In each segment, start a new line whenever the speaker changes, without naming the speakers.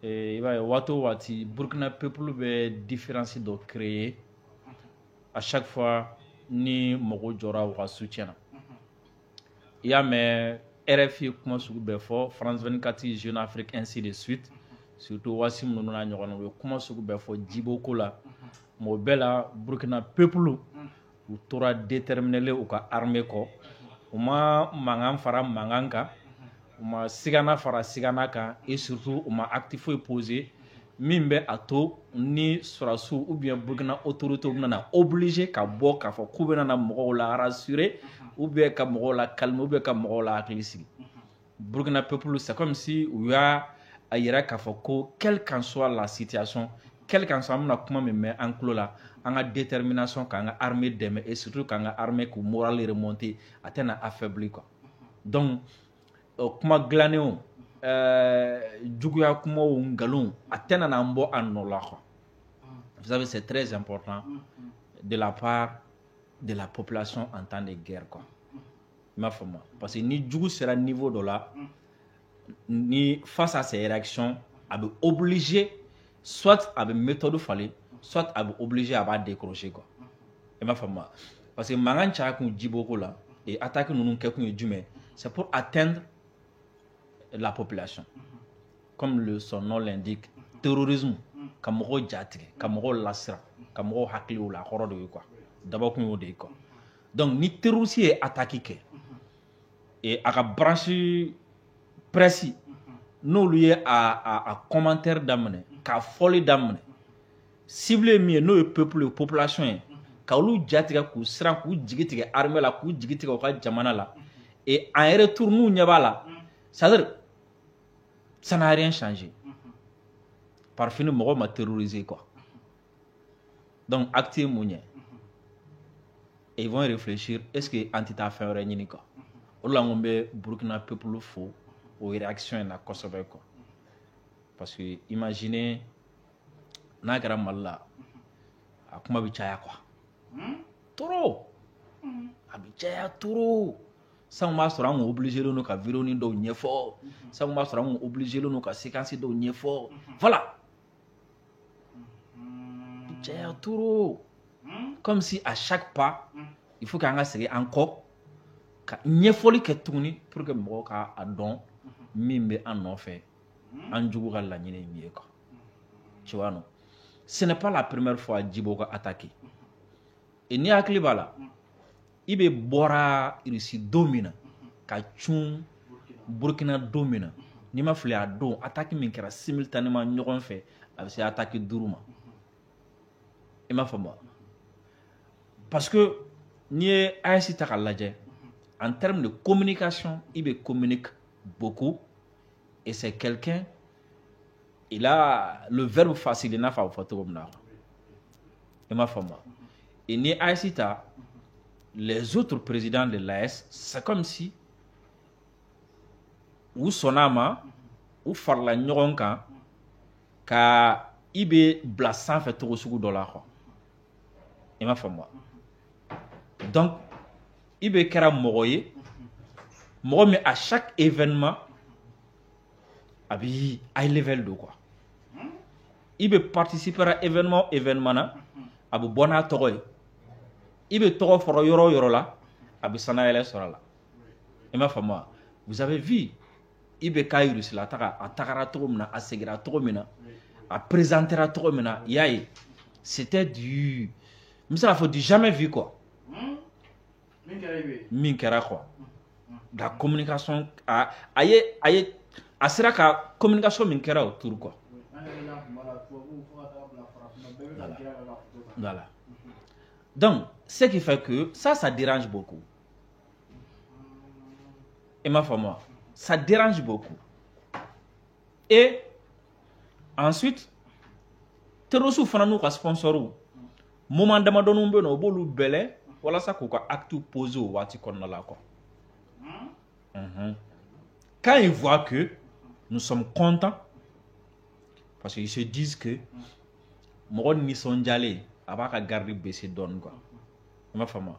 i b'a ye waati o waati Burkina peuple bɛ différence dɔ créer à chaque fois ni mɔgɔw jɔra u ka soutien na. I y'a mɛn RFI kuma sugu bɛɛ fɔ, France 24, Jeune Afrique, ainsi de suite, surtout Wassim ninnu n'a ɲɔgɔn na u ye kuma sugu bɛɛ fɔ Djibo ko la. Mais o bɛɛ la Burkina peuple u tora déterminé u ka armée kɔ, u ma mankan fara mankan kan, u ma sigana fara sigana kan, et surtout u ma acte foyi posé min bɛ a to ni sɔrɔdasiw ou bien Burkina autorité bɛna obligé ka bɔ k'a fɔ k'u bɛna mɔgɔw la rassurer ou bien ka mɔgɔw la calmer ou bien ka mɔgɔw la hakili sigi. Burkina peuple c'est comme si u y'a yira k'a fɔ ko quelle qu'en soit la situation, quelle qu'en soit an bɛna kuma min mɛn an tulo la, an ka détermination k'an ka armée dɛmɛ et surtout k'an ka armée k'u moral remonter a tɛna affaiblir quoi. Donc kuma dilannen juguya kumaw ngalon a tɛna n'an bɔ an nɔ la quoi. Vous savez, c'est très important de la part de la population en temps de guerre quoi. I m'a faamu, parce que ni jugu sera niveau dɔ la, ni face à ces réactions a bɛ obligé soit a bɛ méthode falen, soit a bɛ obligé a b'a décrocher quoi. I m'a faamu, parce que mankan caya kun Djibo ko la et attaque ninnu kɛ kun ye jumɛn, c'est pour atteindre la population. Comme son nom l'indique, terrorisme, ka mɔgɔw jatigɛ, ka mɔgɔw lasiran, ka mɔgɔw hakiliw la hɔrɔn de ye quoi. D'abord kun y'o de ye quoi. Donc ni terroriste ye attaque kɛ et a ka branche presse n'olu ye a commentaire daminɛ, ka fɔli daminɛ, cible min ye n'o ye peuple ye, population ye, ka olu jatigɛ k'u siran k'u jigi tigɛ armée la, k'u jigi tigɛ u ka jamana la, et en retour n'u ɲɛ b'a la, c'est-à-dire ça n'a rien changé. Par fini mɔgɔw ma terroriser quoi. Donc acte ye mun ye, et ils vont réfléchir, est-ce que an tɛ taa fɛn wɛrɛ ɲini quoi. O la n ko n bɛ Burkina peuple fo o réaction in na kosɛbɛ quoi. Parce que imaginez n'a kɛra Mali la a kuma bɛ caya quoi. Trop a bɛ caya trop. Sango b'a sɔrɔ an kun obligé len don ka vidéo dɔw ɲɛfɔ, sango b'a sɔrɔ an kun obligé len don ka séquence dɔw ɲɛfɔ, voilà. Caya trop. Comme si à chaque pas il faut k'an ka segin an kɔ ka ɲɛfɔli kɛ tuguni pour que mɔgɔw ka a dɔn min bɛ an nɔfɛ an jugu ka laɲini ye min ye quoi. Tu vois non? Ce n'est pas la première fois Djibo ka attaqué. Et ni hakili b'a la, i bɛ bɔra Russie don min na ka cun Burkina don min na, n'i ma fili a don attaque min kɛra simultanément ɲɔgɔn fɛ a bɛ se attaque 5 ma. I m'a faamu? Parce que n'i ye AES ta k'a lajɛ, en termes de communication, il communique beaucoup et c'est quelqu'un, il a le verbe facile, il n'a pas fait tout comme ça. Il m'a faamu. Et ni AES ta, les autres présidents de l'AES, c'est comme si ou sonama ou farla ɲɔgɔn kan ka i bɛ bila sanfɛ togo sugu dɔ la quoi. I m'a faamu. Donc i bɛ kɛra mɔgɔ ye, mɔgɔ min à chaque événement a bɛ high level do quoi. I bɛ participer à événement na a bɛ bɔ n'a tɔgɔ ye, i bɛ tɔgɔ fɔra yɔrɔ o yɔrɔ la a bɛ sanayɛlɛ sɔrɔ a la. I m'a faamu. Vous avez vu i bɛ k'a Russie la a tagara togo min na, a segira togo min na, a présentera togo min na, y'a ye c'était du, n bɛ se k'a fɔ du jamais vu quoi. Min kɛra quoi. La communication a sera ka communication min kɛra autour quoi. Voilà. Donc ce qui fait que ça dérange beaucoup. Et ma femme, ça dérange beaucoup. Et ensuite, terroristes fana n'u ka sponsor moment damadɔninw bɛ yen nɔ u b'olu bɛlɛ walasa k'u ka acte posé o waati kɔnɔna la quoi. Quand ils voient que nous sommes contents, parce qu'ils se disent que mɔgɔ nisɔndiyalen a b'a ka garde baissé dɔɔnin quoi. I m'a faamu.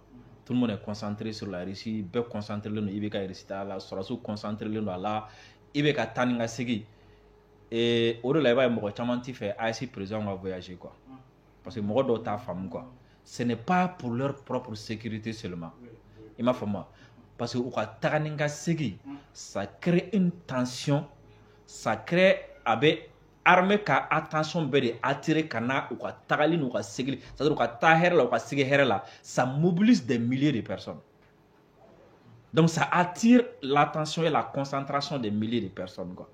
Tout le monde est concentré sur la Russie, bɛɛ concentré len don IBK Russie ta la, sɔrɔdasiw concentré len don a la, IBK taa ni ka segin. Et au-delà, il va y avoir un petit fait ASI président va voyager quoi. Parce que moi d'autres ta femme quoi. Ce n'est pas pour leur propre sécurité seulement. Il m'a fait moi. Parce que au Taraninga Segi, ça crée une tension, ça crée avec armée ka attention bede attirer kana ou ka tagali ou ka segli, c'est-à-dire ou ka taher la ou ka segi la, ça mobilise des milliers de personnes. Donc ça attire l'attention et la concentration des milliers de personnes quoi.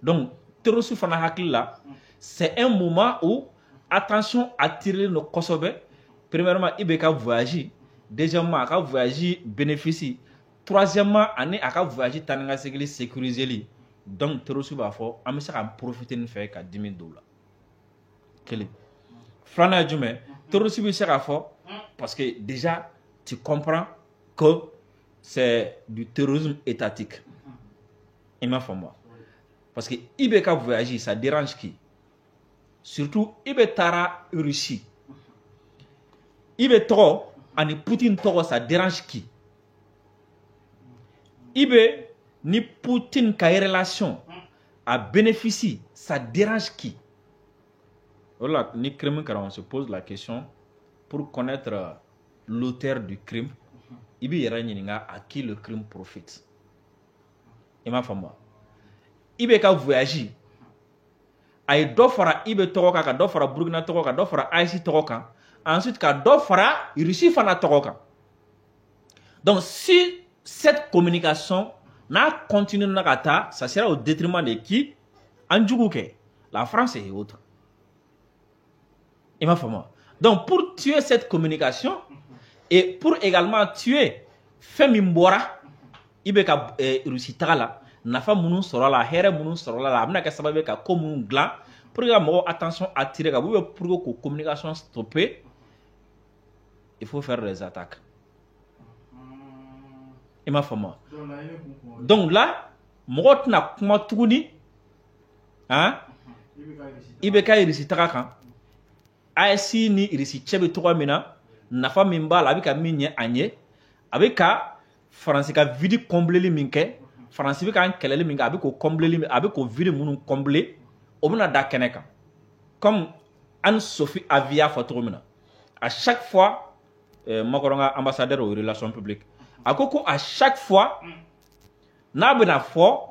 Donc terrorisme fana hakili la, c'est un moment où attention attirer nos Kosobe. Premièrement, il be ka voyager. Deuxièmement, aka voyager bénéficie. Troisièmement, année aka voyager taninga segli sécuriser li. Donc terrorisme va fort, on se kan profiter de faire ka $10,000. Quel Frana Djumé, terrorisme sera fort parce que déjà tu comprends que c'est du terrorisme étatique. Il m'a fait moi. Parce que Ibeka voyager, ça dérange qui? Surtout Ibetara Russie. Ibe Toro, ani Poutine Toro, ça dérange qui? Ibe ni Poutine qui a relation à bénéficie, ça dérange qui? Voilà, ni crime car on se pose la question pour connaître l'auteur du crime. Ibe yera à qui le crime profite. Et ma femme. Ibe ka voyager. Ay do fara Ibe Toro ka do fara Burkina Toro ka do fara Haïti Toro ka. Ensuite ka do fara Russie fana Toro ka. Donc si cette communication n'a continué na kata, ça sera au détriment de qui? Andjouke, la France et autres. Et ma femme. Donc pour tuer cette communication et pour également tuer Femi Mbora, Ibe ka Russie Tagala. Nafa munu sorola, here munu sorola, la amna ka sababe ka ko munu glan pour que mo attention attirer ka pour que communication stopper. Il faut faire des attaques. Et ma femme. Donc là, mo na kuma tuguni hein Ibeka irisi taka ASI ni irisi chebe 3 mina nafa mimba la bika minye anye abika France ka vidi combler li minke France bi kan kelele minga abi ko combler li abi ko vidi munu combler o buna da keneka comme Anne-Sophie Avia Fatoromina à chaque fois makoronga ambassadeur aux relations publiques akoko à chaque fois na bena fo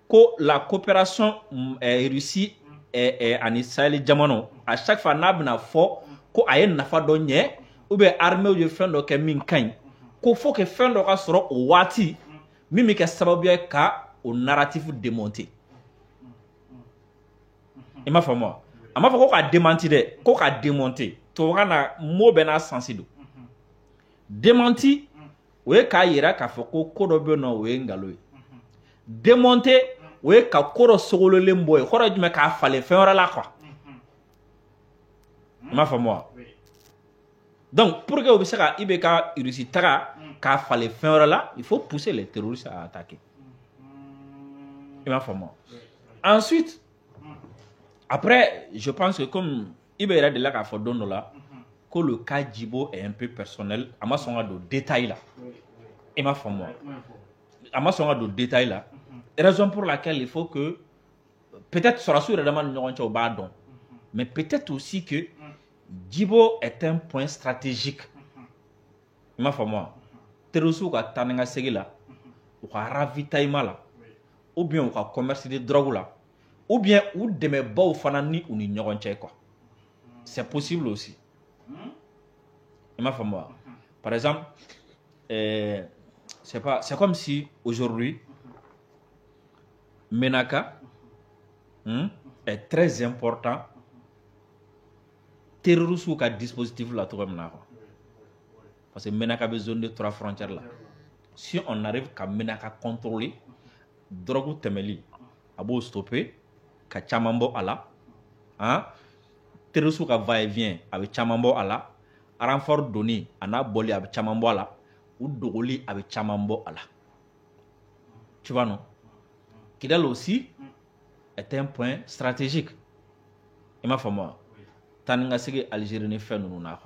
ko la coopération Russie et en Israël jamono à chaque fois na bena fo ko ayen nafa do nye ou be armée ou fin do ke min kan ko faut que fin do ka soro o wati mimi ke sababu ka o narratif démonté. Il m'a fait moi. Il m'a fait ko ka démenti de, ko ka démonter. To wana mo bena sensido. Démenti we ka yira ka fo ko kodo be no we ngalo. Démonter we ka koro sogolo lembo e koro jume ka fale fin ora la quoi. Il m'a fait moi. Donc pour que vous sachiez Ibeka Russie Tara ka fale fin ora là, il faut pousser les terroristes à attaquer. Il m'a fait moi. Ensuite après, je pense que comme Ibera de là qu'a fait donner là, que le cas Djibo est un peu personnel, à ma songa de détails là. Et ma femme moi. À ma songa de détails là. Raison pour laquelle il faut que peut-être sera sur vraiment n'yoncha badon, mais peut-être aussi que Djibo est un point stratégique. Ma femme moi. Terosu ka tanenga segi là, ou ka ravitaillement là, ou bien ou ka commerce de drogue là. Ou bien ou deme bao fanani ou ni nyogonche quoi. C'est possible aussi. Il m'a fait moi. Par exemple, c'est comme si aujourd'hui Menaka est très important. Terroriste ou dispositif là tout comme parce que Menaka a besoin de 3 frontières là. Si on arrive qu'à Menaka contrôler, drogue temeli, abo stopper. Ka chamambo ala hein terrorisme ka va et vient avec chamambo ala renfort donné ana boli avec chamambo ala ou dogoli avec chamambo ala, tu vois non? Kidal aussi est un point stratégique. Et ma femme taninga sege Algérie ne fait nous na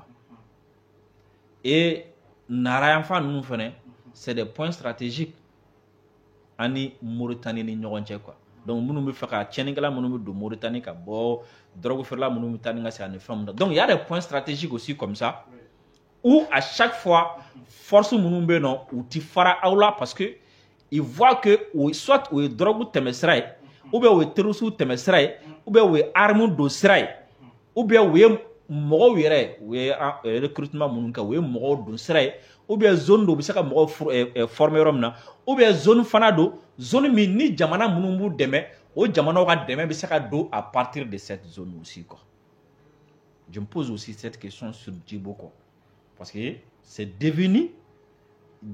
et narayan fa nous fene c'est des points stratégiques ani Mauritanie ni ñogonche quoi. Donc minnu bɛ fɛ ka tiɲɛnikɛla minnu bɛ don Mauritanie ka bɔ drogue feerela minnu bɛ taa ni ka segin ani fɛn mun na. Donc il y a des points stratégiques aussi comme ça où à chaque fois force minnu bɛ yen nɔ u ti fara aw la parce que ils voient que soit o ye drogue tɛmɛ sira ye ou bien o ye terrorisme tɛmɛ sira ye ou bien o ye arme don sira ye ou bien o ye mɔgɔw yɛrɛ u ye recrutement minnu kɛ o ye mɔgɔw don sira ye ou bien zone do bɛ se ka mɔgɔw former yɔrɔ min na ou bien zone fana do zone min ni jamana minnu b'u dɛmɛ o jamanaw ka dɛmɛ bɛ se ka don à partir de cette zone aussi quoi. Je me pose aussi cette question sur Djibo quoi parce que c'est devenu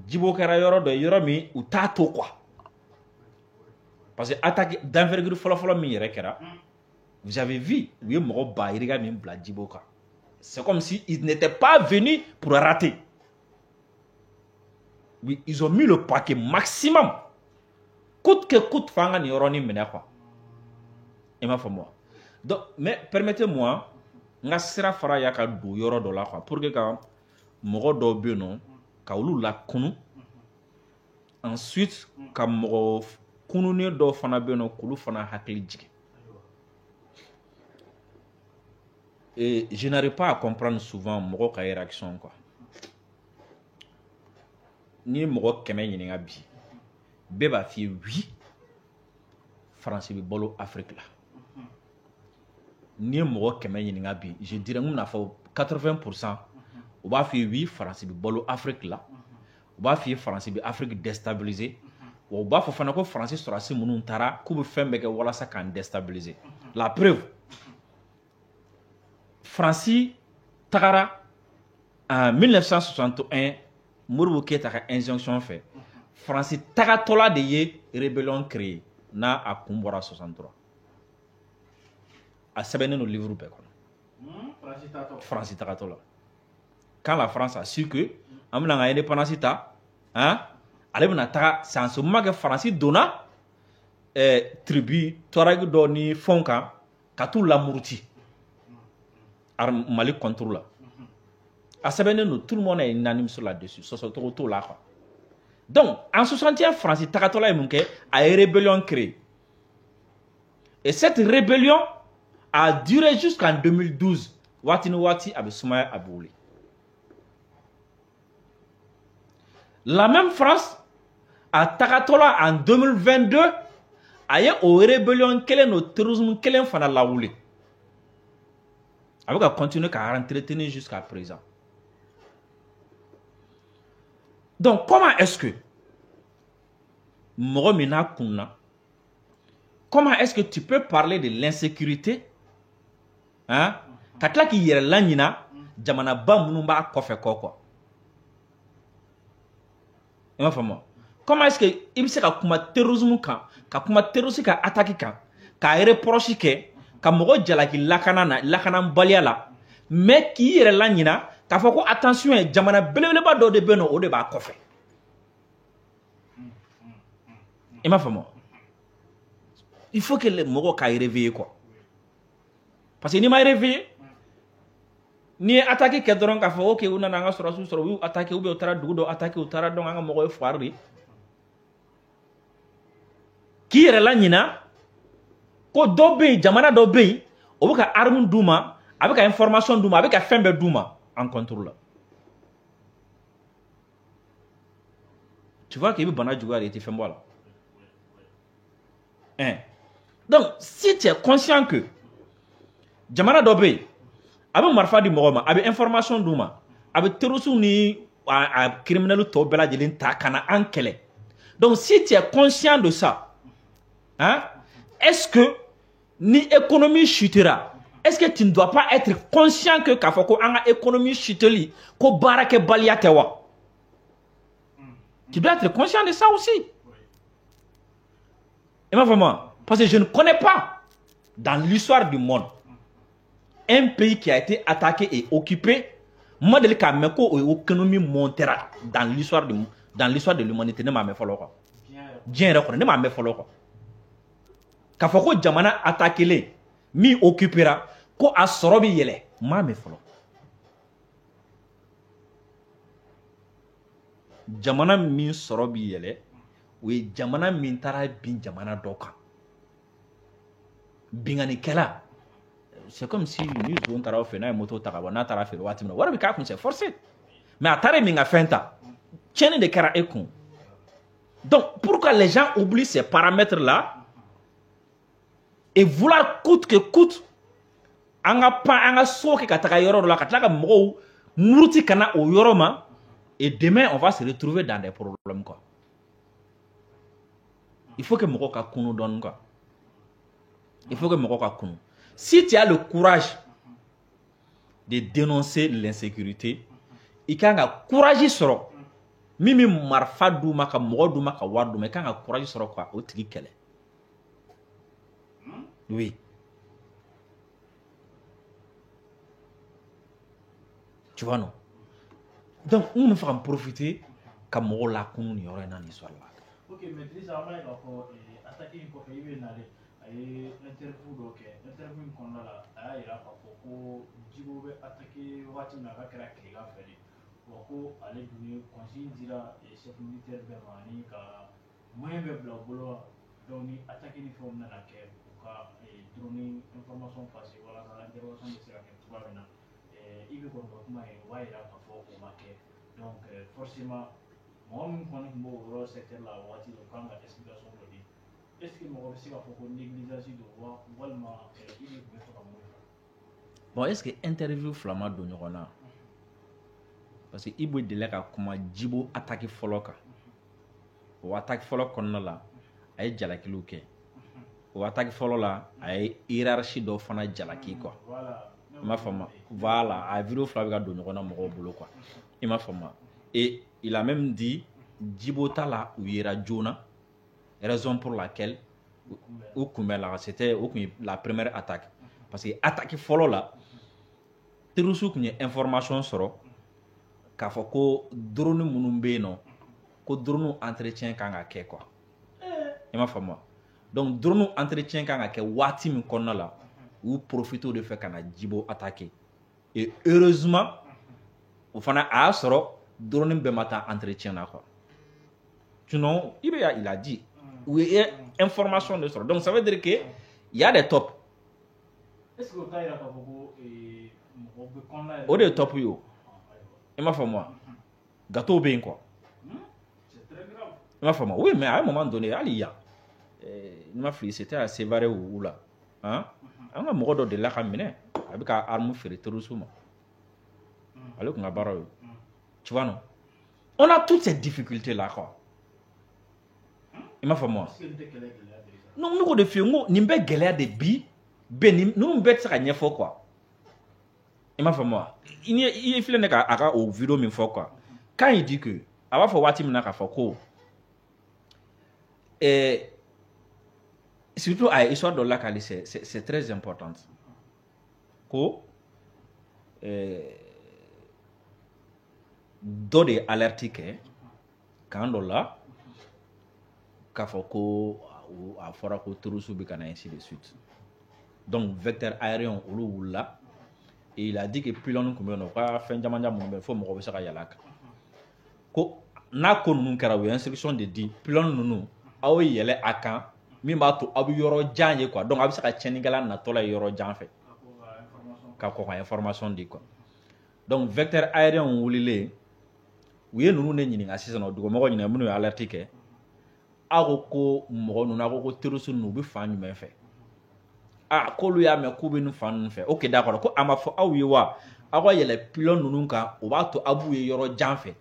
Djibo kɛra yɔrɔ dɔ yɔrɔ min u t'a to quoi parce que attaque d'envergure fɔlɔ-fɔlɔ min yɛrɛ kɛra vous avez vu u ye mɔgɔ bayiriga min bila Djibo kan c'est comme si ils n'étaient pas venus pour rater. Oui, ils ont mis le paquet maximum. Coûte que coûte, fanga ni yoroni mena quoi. Et ma femme. Donc, mais permettez-moi, nga sera fara ya ka do yoro do la quoi. Pour que quand moro do be non, ka ulu la kunu. Ensuite, ka moro kunu ne do fana be non, kulu fana hakli jige. Et je n'arrive pas à comprendre souvent moro ka réaction quoi. Ni mɔgɔ 100 ɲininka bi bɛɛ b'a f'i ye oui France bɛ balo Afrique la ni mɔgɔ 100 ɲininka bi je dirais n bɛna fɔ 80% u b'a f'i ye oui France bɛ balo Afrique la u b'a f'i ye France bɛ Afrique déstabiliser wa u b'a fɔ fana ko France sɔrɔdasi minnu taara k'u bɛ fɛn bɛɛ kɛ walasa k'an déstabiliser la preuve France tagara en 1961 Modibo Keïta ka injonction fait France tagatɔla de ye rébellion créé n'a a kun bɔra 63 a sɛbɛnnen no livre bɛɛ kɔnɔ France tagatɔla quand la France a su que an bɛna ka indépendance ta ale bɛna taga c'est en ce moment que France donna tribu Touareg dɔ ni fɛnw kan ka t'u lamuruti Mali contre la tout le monde est unanime sur là-dessus. Donc, en 61, France a une rébellion créée. Et cette rébellion a duré jusqu'en 2012. Wati avec Soumaya Abouli. La même France, à Takatola en 2022, a eu une rébellion qui est au terrorisme qui est la laouli. Avec à continuer à entretenir jusqu'à présent. Donc, comment est-ce que comment est-ce que tu peux parler de l'insécurité Katla ki yere lanina jamana ba munumba kofe koko. Comment est-ce que il se ka kuma terrorisme kan ka kuma terrorisme ka attaque kan ka reproche ke ka mogo jalaki lakana balia la mais ki yere lanina k'a fɔ ko attention jamana belebeleba dɔ de bɛ yen nɔ o de b'a kɔfɛ i m'a faamu il faut que mɔgɔ k'a réveiller quoi parce que n'i ma réveiller n'i ye attaque kɛ dɔrɔn k'a fɔ ok u nana an ka sɔrɔsiw sɔrɔ u y'u attaqué ou bien u taara dugu dɔ attaqué u taara donc an ka mɔgɔ ye foire de k'i yɛrɛ la ɲina ko dɔ bɛ yen jamana dɔ bɛ yen o bɛ ka arme d'u ma a bɛ ka information d'u ma a bɛ ka fɛn bɛɛ d'u ma en contrôle. Tu vois qu'il y a bana jugar et tu fais moi là. Donc, si tu es conscient que Jamana Dobe, avec Marfa di Moroma, avec information d'Ouma, avec terrorisme ni criminel Tobela de l'Intakana en Kele. Donc, si tu es conscient de ça, est-ce que ni économie chutera? Est-ce que tu ne dois pas être conscient que Kafoko a une économie chuteli, ko barake baliatewa? Tu dois être conscient de ça aussi. Et moi vraiment, parce que je ne connais pas dans l'histoire du monde un pays qui a été attaqué et occupé, moi de l'économie économie montera dans l'histoire de l'humanité ne m'a même fallu quoi. Bien ne m'a même fallu quoi. Kafoko jamana attaqué les mi occupera ko a sorobi yele ma me folo jamana min sorobi yele we jamana min tara bin jamana doka binganikɛla c'est comme si ni zon taara fɛ n'a ye moto ta ka bɔ n'a taara feere waati min na wari bɛ k'a kun c'est forcé mais a taara min ka fɛn ta tiɲɛni de kɛra e kun donc pourquoi les gens oublient ces paramètres là et vouloir coûte que coûte an ka so kɛ ka taga yɔrɔ dɔ la ka tila ka mɔgɔw muruti ka na o yɔrɔ ma et demain on va se retrouver dans des problèmes quoi il faut que mɔgɔw ka kunu dɔɔni quoi il faut que mɔgɔw ka kunu si tu as le courage de dénoncer l'insécurité i kan ka courage sɔrɔ min bɛ marifa d'u ma ka mɔgɔ d'u ma ka wari d'u ma i kan ka courage sɔrɔ quoi o tigi kɛlɛ oui tu vois non donc n bɛ fɛ ka n profiter ka mɔgɔw lakunu nin yɔrɔ in na nin histoire la.
ok mais Drissa an b'a ye k'a fɔ attaque in kɔfɛ i bɛ nalen a ye interview dɔ kɛ interview in kɔnɔna la a y'a yira k'a fɔ ko Djibo bɛ attaquer waati min na a ka kɛra tilegan fɛ de wa ko ale dun ye consigne dira chef militaire bɛɛ ma ani ka moyen bɛɛ bila u bolo donc ni attaque ni fɛnw nana kɛ u ka drone information passer walasa intervention bɛ se ka kɛ cogoya min na i bɛ kɔni ka kuma ye o b'a yira k'a fɔ o ma kɛ donc forcément mɔgɔ min kɔni tun b'o yɔrɔ secteur la waati o kan ka explication dɔ di est ce que mɔgɔ bɛ se k'a fɔ ko négligence don walima i de tun bɛ fɛ ka mun fɔ.
bon est ce que interview fila ma don ɲɔgɔn na parce que i bɛ delila ka kuma Djibo attaque fɔlɔ kan o attaque fɔlɔ kɔnɔna la a ye jalakiliw kɛ o attaque fɔlɔ la a ye hiérarchie dɔ fana jalaki quoi i m'a faamu voilà a vidéo fila bɛ ka don ɲɔgɔn na mɔgɔw bolo quoi i m'a faamu et il a même dit Djibo ta la u yera joona raison pour laquelle u kunbɛn la c'était o kun ye la première attaque parce que attaque fɔlɔ la terroriste kun ye information sɔrɔ k'a fɔ ko drone minnu bɛ yen nɔ ko drone entretien kan ka kɛ quoi i m'a faamu donc drone entretien kan ka kɛ waati min kɔnɔna la u profiter de fɛ ka na Djibo attaquer et heureusement o fana a y'a sɔrɔ drone bɛɛ ma taa entretien na quoi sinon il a dit u ye information de sɔrɔ donc ça veut dire que il y a des top
est ce que o t'a yira k'a fɔ ko mɔgɔ bɛ kɔnɔna yɛrɛ
o de ye top ye o i m'a faamu gâteau bɛ yen quoi
c'est très grave
i m'a faamu oui mais à un moment donné hali yan n ma fili c'était à Sévaré ou là hein an ka mɔgɔ dɔ delila ka minɛ a bɛ ka arme feere terroriste ma ale kun ka baara ye tu vois non on a toutes ces difficultés là quoi i m'a faamu non ne ko de f'i ye n ko nin bɛɛ gɛlɛya de bi bɛɛ ninnu bɛɛ tɛ se ka ɲɛfɔ quoi i m'a faamu i filɛ ne ka a ka o vidéo min fɔ quoi quand il dit que a b'a fɔ waati min na k'a fɔ ko surtout a ye histoire dɔ lakali c'est très important ko dɔ de ye alerte kɛ kan dɔ la k'a fɔ ko a fɔra ko terroriste bɛ ka na ainsi de suite donc vecteur aérien olu wulila et il a dit que pylône tun bɛ yen nɔ ka fɛn caman minnu bɛ yen fo mɔgɔ bɛ se ka yɛlɛ a kan ko n'a ko ninnu kɛra u ye instruction de di pylône ninnu aw ye yɛlɛ a kan min b'a to aw bɛ yɔrɔ jan ye quoi donc a bɛ se ka tiɲɛnikɛla natɔla ye yɔrɔ jan fɛ ka kɔn ka information di quoi donc vecteur aérien wulilen u ye ninnu de ɲininka sisan nɔ dugumɔgɔw ɲininka minnu ye alerte kɛ aw ko mɔgɔ ninnu aw ko terroriste ninnu u bɛ fan jumɛn fɛ k'olu y'a mɛn k'u bɛ nin fan ninnu fɛ ok d'accord ko a ma fɔ aw ye wa aw ka yɛlɛ pylône ninnu kan o b'a to aw b'u ye yɔrɔ jan fɛ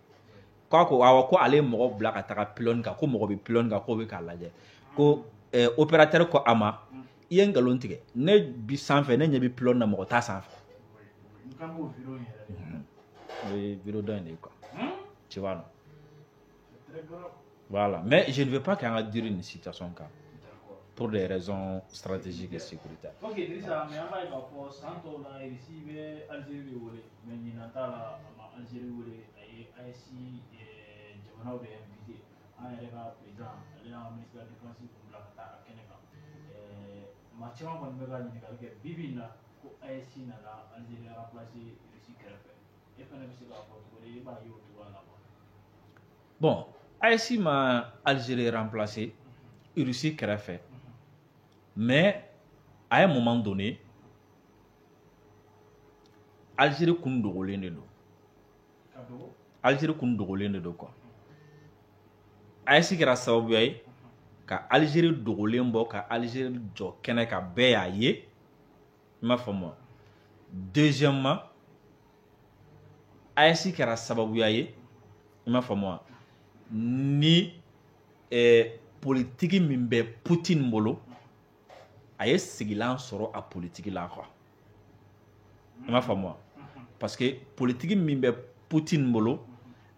k'a ko awɔ ko ale ye mɔgɔ bila ka taga pylône kan ko mɔgɔ bɛ pylône kan k'o bɛ k'a lajɛ ko opérateur ko a ma i ye nkalon tigɛ ne bi sanfɛ ne ɲɛ bɛ pylône na mɔgɔ t'a sanfɛ o ye vidéo dɔ in de ye quoi tu vois non voilà mais je ne veux pas qu'an ka durer nin situation kan pour des raisons stratégiques et sécuritaires.
Ok, Drissa, mais an b'a ye k'a fɔ san tɔw la RICI bɛ Algérie de wele mais ɲinan ta la a ma Algérie wele a ye AES jamanaw de invité an yɛrɛ ka président ale y'an ka ministre de la défense kun bila ka taa a kɛnɛ kan maa caman kɔni bɛ ka ɲininkali kɛ bi bi in na ko AES nana Algérie remplacer RICI kɛrɛfɛ e fana bɛ se k'a fɔ cogo di e b'a ye o cogoya la quoi.
Bon, AES ma Algérie remplacer RICI kɛrɛfɛ mais à un moment donné, Algérie kun dogolen de don. Algérie kun dogolen de don quoi. AES kɛra sababuya ye ka Algérie dogolen bɔ ka Algérie jɔ kɛnɛ ka bɛɛ y'a ye. I m'a faamu wa? Deuxièmement, AES kɛra sababuya ye, i m'a faamu wa? Ni politiki min bɛ Poutine bolo, a ye sigilan sɔrɔ a politiki la quoi. I m'a faamu wa? Parce que politiki min bɛ Poutine bolo,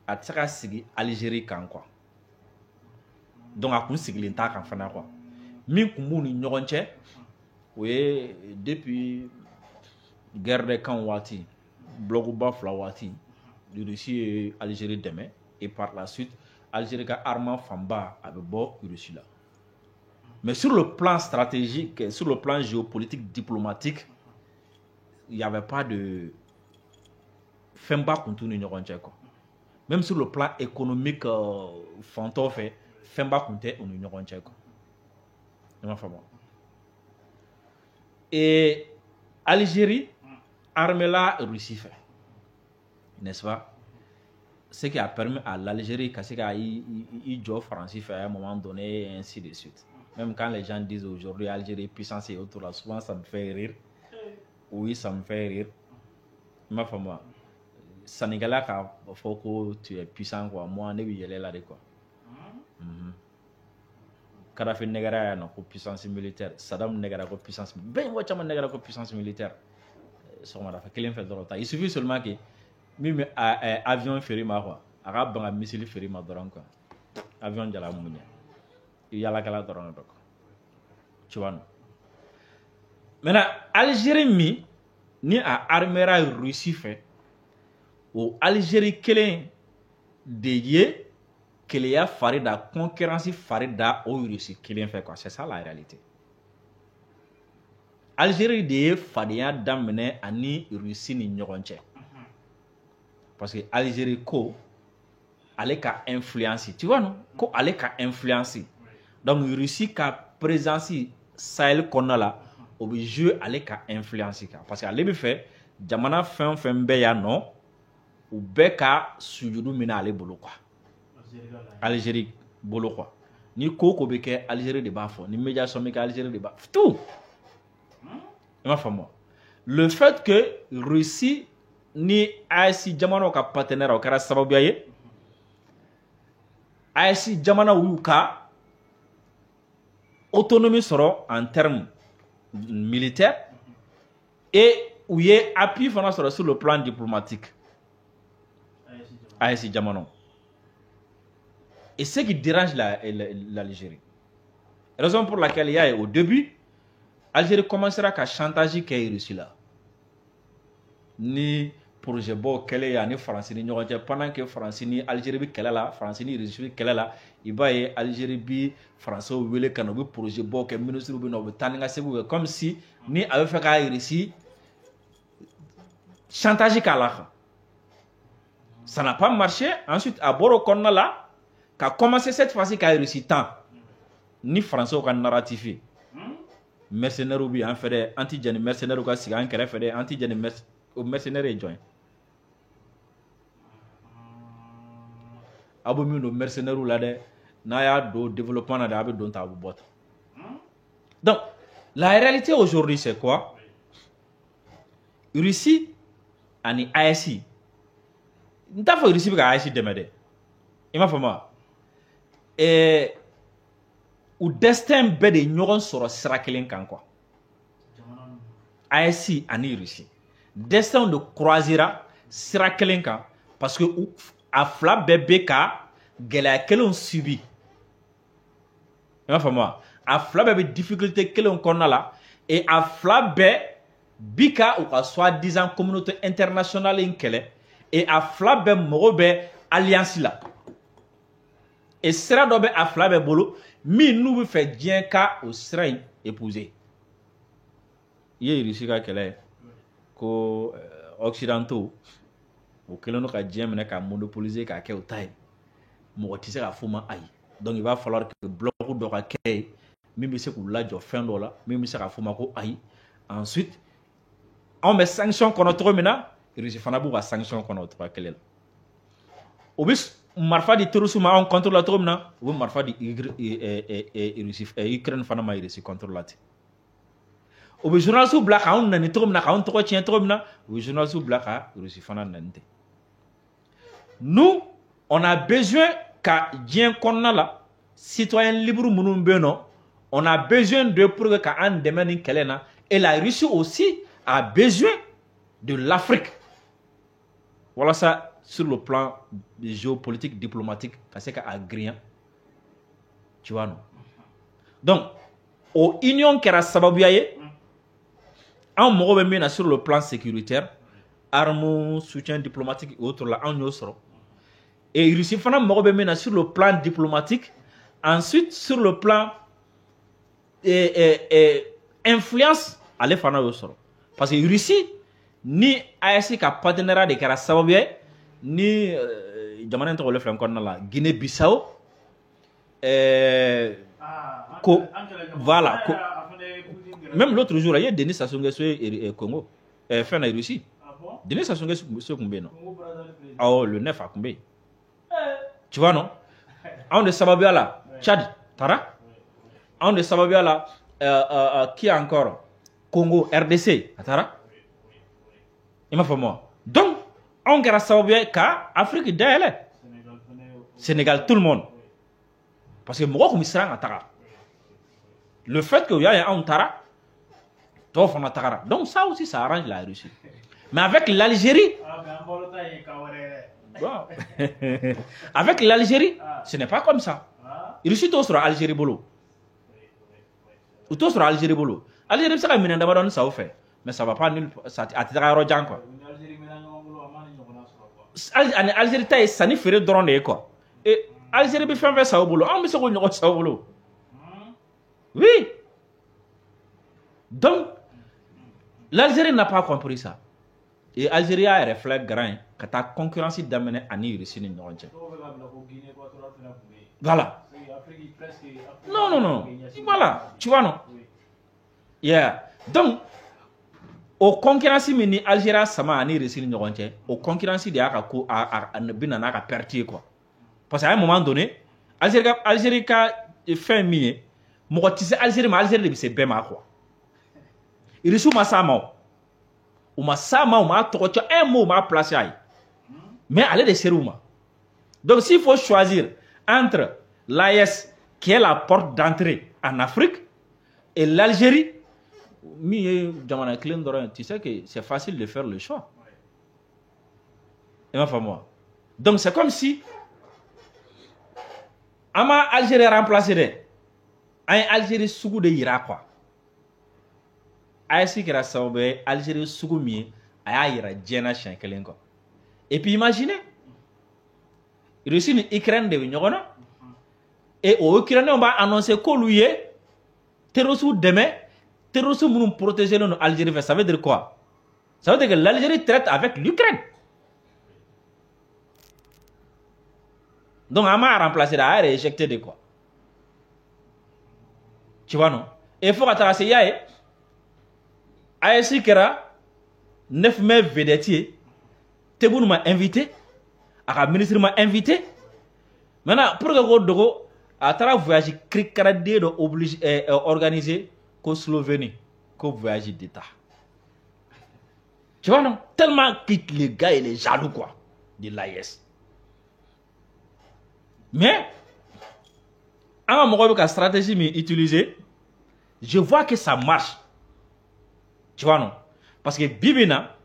a tɛ se ka sigi Algérie kan quoi. Donc a kun sigilen t'a kan fana quoi. Min kun b'u ni ɲɔgɔn cɛ, o ye depuis guerre des camps waati, blocuba fila waati, Russie ye Algérie dɛmɛ et par la suite Algérie ka armement fanba a bɛ bɔ Russie la. Mais sur le plan stratégique, sur le plan géopolitique, diplomatique, il n'y avait pas de fɛnba kun t'u ni ɲɔgɔn cɛ quoi. Même sur le plan économique, fantɔ fɛ, fɛnba kun tɛ u ni ɲɔgɔn cɛ quoi. I m'a faamu. Et Algérie armée la Russie fait, n'est-ce pas? Ce qui a permis à l'Algérie de se faire français fait à un moment donné et ainsi de suite. Même quand les gens disent aujourd'hui Algérie puissance et autour là, souvent ça me fait rire. Oui, ça me fait rire. Ma femme, Sénégalais quand faut que tu es puissant quoi, moi on est y aller là de quoi. Kadhafi negara ya na ko puissance militaire, Saddam negara ko puissance, ben wa chama negara ko puissance militaire. Il suffit seulement que même avion ferry ma quoi, arabe un missile ferry ma doron quoi, avion de la mounia, il y a la gala doron donc, tu vois. Maintenant Algérie ni a armée Russie fait, ou Algérie kelen de ye qu'il y a farida concurrence farida au Russie kelen fait quoi, c'est ça la réalité. Algérie de fadenya daminɛ ani Russie ni ɲɔgɔn cɛ. Parce que Algérie ko ale ka influence, tu vois non? Ko ale ka influence. Donc Russie ka présence Sahel kɔnɔna la, o bɛ jouer ale ka influence kan. Parce que ale bɛ fɛ jamana fɛn o fɛn bɛ yan nɔ, u bɛɛ ka sujudu minɛ ale bolo quoi. Algérie bolo quoi. Ni ko ko bɛ kɛ Algérie de b'a fɔ, ni médiation bɛ kɛ Algérie de b'a fɔ. Tout. Le fait que Russie ni AES jamana ka partenaire o kɛra sababuya ye, AES jamana y'u ka autonomie sɔrɔ en termes militaires et u ye appui fana sɔrɔ sur le plan diplomatique. AES jamana. Et ce qui dérange l'Algérie. Raison pour laquelle il y a au début Algérie commencera à chantager que Russie là. Ni projet beau qu'elle est ni France ni ɲɔgɔn pendant que France ni Algérie bi kɛlɛ la, France ni Russie bi kɛlɛ la, i b'a ye Algérie bi France wele ka na bi projet beau que ministre bi na bi tani ka segu comme si ni a bɛ fɛ ka Russie chantage k'a la. Ça n'a pas marché. Ensuite à bord au kɔnɔna la, qu'a commencé cette fois-ci ka Russie tant ni France ka narratif. Mercenaires ou bien fait anti-jeunes mercenaires ou quoi si un kɛrɛfɛ fait anti-jeunes mercenaires et joint. Abo mi no mercenaires ou là de n'a ya do développement na de abe don ta abu bot. Donc la réalité aujourd'hui c'est quoi? Russie ani AES. N'ta fo Russie ka AES demande. Il m'a fait moi. Et ou destin bɛɛ de ɲɔgɔn sɔrɔ sira kelen kan quoi. AES ani Russie. Destin de croisera sira kelen kan parce que a fila bɛɛ bɛ ka gɛlɛya kelenw subi. I m'a faamu wa? A fila bɛɛ bɛ difficulté kelenw kɔnɔna la et a fila bɛɛ bi ka u ka soi-disant communauté internationale in kɛlɛ et a fila bɛɛ mago bɛ alliance la. Et sira dɔ bɛ a fila bɛɛ bolo min n'u bɛ fɛ diɲɛ ka o sira in épouser. I ye Russie ka kɛlɛ ko occidentaux o kɛlen don ka diɲɛ minɛ ka monopoliser k'a kɛ o ta ye. Mɔgɔ tɛ se ka f'u ma ayi. Donc il va falloir que bloc dɔ ka kɛ min bɛ se k'u lajɔ fɛn dɔ la min bɛ se k'a fɔ ma ko ayi ensuite anw bɛ sanction kɔnɔ cogo min na Russie fana b'u ka sanction kɔnɔ o cogoya kelen la o bɛ marifa di terroristes ma anw contre la cogo min na u bɛ marifa di Ukraine fana ma Russie contre la ten o bɛ journalistes bila k'anw nani cogo min na k'anw tɔgɔ tiɲɛ cogo min na u bɛ journalistes bila ka Russie fana nani ten nous on a besoin ka diɲɛ kɔnɔna la citoyens libres minnu bɛ yen nɔ on a besoin de pour que k'an dɛmɛ nin kɛlɛ na et la Russie aussi a besoin de l'Afrique walasa sur le plan géopolitique diplomatique ka se ka agréant tu vois non donc o union kɛra sababuya ye anw mago bɛ min na sur le plan sécuritaire armes soutien diplomatique et autres la anw y'o sɔrɔ et Russie fana mago bɛ min na sur le plan diplomatique ensuite sur le plan influence ale fana y'o sɔrɔ parce que Russie ni AES ka partenariat de kɛra sababu ye ni jamana in tɔgɔ le filɛ n kɔnɔna la Guinée Bissau voilà même l'autre jour il y a Denis Sassou Nguesso et Congo fin na Russie Denis Sassou Nguesso kun bɛ yen nɔ awɔ le 9 a kun bɛ yen tu vois non anw de sababuya la Tchad taara anw de sababuya la qui encore Congo RDC a taara i m'a faamu donc anw kɛra sababuya ye ka Afrique dayɛlɛ Sénégal tout le monde parce que mɔgɔ kun bɛ siran ka taga le fait que u y'a ye anw taara tɔw fana tagara donc ça aussi ça arrange la Russie mais avec l'Algérie bon. Avec l'Algérie ce n'est pas comme ça Russie t'o sɔrɔ Algérie bolo u t'o sɔrɔ Algérie bolo Algérie bɛ se ka minɛn damadɔni sa u fɛ mais ça va pas nulle part a tɛ taga yɔrɔ jan quoi ani Algérie ta ye sanni feere dɔrɔn de ye quoi et Algérie bɛ fɛn fɛn sa u bolo anw bɛ se k'o ɲɔgɔn sa u bolo oui donc l'Algérie n'a pas compris ça et Algérie y'a yɛrɛ filɛ garan ye ka taa concurrence daminɛ ani Russie ni ɲɔgɔn cɛ voilà non voilà tu vois non yeah donc o concurrence min ni Algérie sama ani Russie ni ɲɔgɔn cɛ o concurrence de y'a ka ko bɛ na n'a ka perte ye quoi parce que à un moment donné Algérie ka fɛn min ye mɔgɔ tɛ se Algérie ma Algérie de bɛ se bɛɛ ma quoi Russie ma s'a ma o u ma s'a ma u ma tɔgɔ cɛ un mot u ma placé a ye mais ale de ser'u ma donc s'il faut choisir entre l'AES qui est la porte d'entrée en Afrique et l'Algérie min ye jamana kelen dɔrɔn tu sais que c'est facile de faire le choix i m'a faamu donc c'est comme si an ma Algérie remplacer dɛ an ye Algérie sugu de yira quoi AES kɛra sababu ye Algérie sugu min ye a y'a yira diɲɛ na siɲɛ kelen quoi et puis imaginez Russie ni Ukraine de bɛ ɲɔgɔn na et o Ukrainiens b'a annoncé k'olu ye terroristes dɛmɛ terroristes minnu protégé len don Algérie fɛ ça veut dire quoi ça veut dire que l'Algérie traite avec l'Ukraine donc an m'a remplacé a y'a éjecté de quoi tu vois non et fo ka taga se y'a ye AES kɛra 9 mai vedette ye Tebboune m'a invité a ka ministre m'a invité maintenant pour que k'o dogo a taara voyage kirikaraden dɔ obligé organisé ko Slovénie ko voyage d'état tu vois non tellement que le gars il est jaloux quoi de l'AES mais an ka mɔgɔw bɛ ka stratégie min utiliser je vois que ça marche tu vois non parce que bi bi na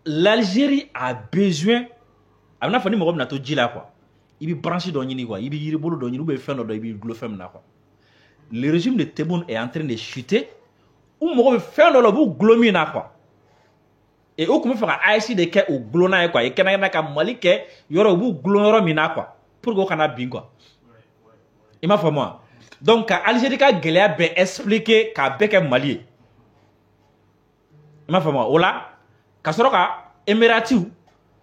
l'Algérie a besoin a bɛna fɔ ni mɔgɔ bɛna to ji la quoi i bɛ branche dɔ ɲini quoi i bɛ yiribolo dɔ ɲini ou bien fɛn dɔ i bɛ gulon fɛn min na quoi le régime de Tebboune est en train de chuter u mɔgɔ bɛ fɛn dɔ la u b'u gulon min na quoi et u tun bɛ fɛ ka AES de kɛ u gulonna ye quoi i kɛnɛ ka Mali kɛ yɔrɔ u b'u gulon yɔrɔ min na quoi pour que o kana bin quoi i m'a faamu wa donc ka Algérie ka gɛlɛya bɛɛ expliquer k'a bɛɛ kɛ Mali ye i m'a faamu wa o la ka sɔrɔ ka Émiratiw